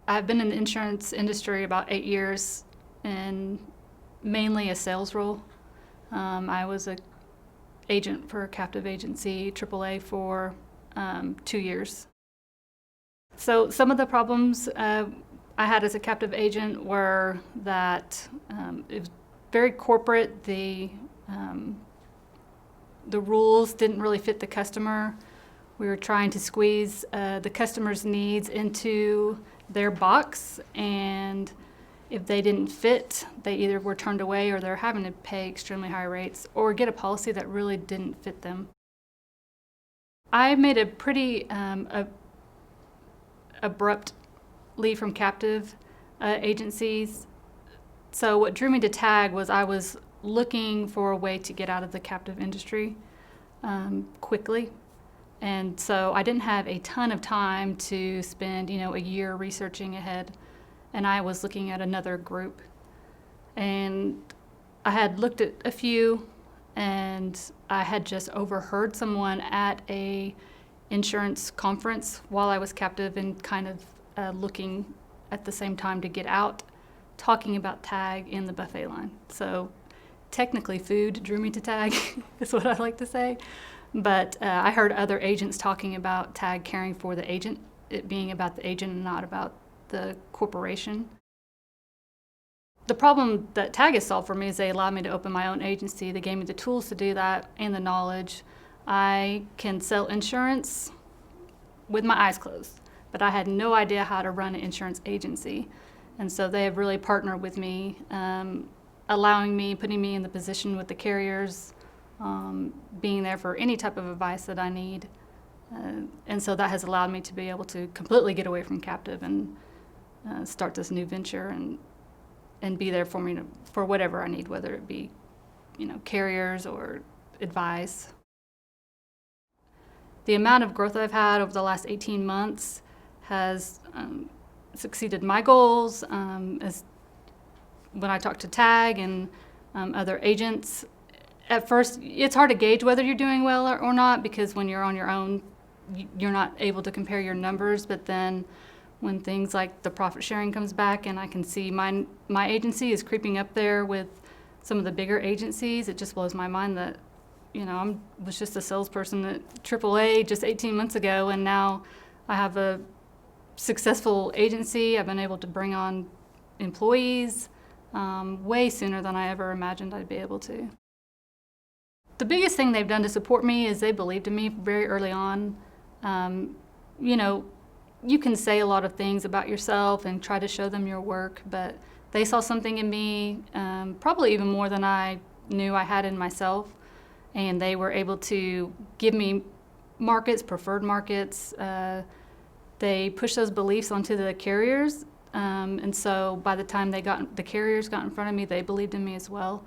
I've been in the insurance industry about 8 years, and mainly a sales role. I was a agent for a captive agency, AAA, for 2 years. So some of the problems I had as a captive agent were that it was very corporate. The rules didn't really fit the customer. We were trying to squeeze the customer's needs into their box, and if they didn't fit, they either were turned away or they're having to pay extremely high rates or get a policy that really didn't fit them. I made a pretty abrupt leave from captive agencies. So what drew me to TAG was I was looking for a way to get out of the captive industry quickly. And so I didn't have a ton of time to spend, a year researching ahead. And I was looking at another group. And I had looked at a few, and I had just overheard someone at a insurance conference while I was captive and kind of looking at the same time to get out, talking about TAG in the buffet line. So technically food drew me to TAG, is what I like to say. But I heard other agents talking about TAG caring for the agent, it being about the agent and not about the corporation. The problem that TAG has solved for me is they allowed me to open my own agency. They gave me the tools to do that and the knowledge. I can sell insurance with my eyes closed, but I had no idea how to run an insurance agency. And so they have really partnered with me, allowing me, putting me in the position with the carriers, being there for any type of advice that I need. And so that has allowed me to be able to completely get away from captive and start this new venture and be there for me for whatever I need, whether it be, carriers or advice. The amount of growth I've had over the last 18 months has succeeded my goals. As when I talk to TAG and other agents, at first it's hard to gauge whether you're doing well or not, because when you're on your own, you're not able to compare your numbers. But then when things like the profit sharing comes back and I can see my agency is creeping up there with some of the bigger agencies, it just blows my mind that, I was just a salesperson at AAA just 18 months ago, and now I have a successful agency. I've been able to bring on employees way sooner than I ever imagined I'd be able to. The biggest thing they've done to support me is they believed in me very early on. You can say a lot of things about yourself and try to show them your work, but they saw something in me, probably even more than I knew I had in myself, and they were able to give me markets, preferred markets. They pushed those beliefs onto the carriers, and so by the time the carriers got in front of me, they believed in me as well.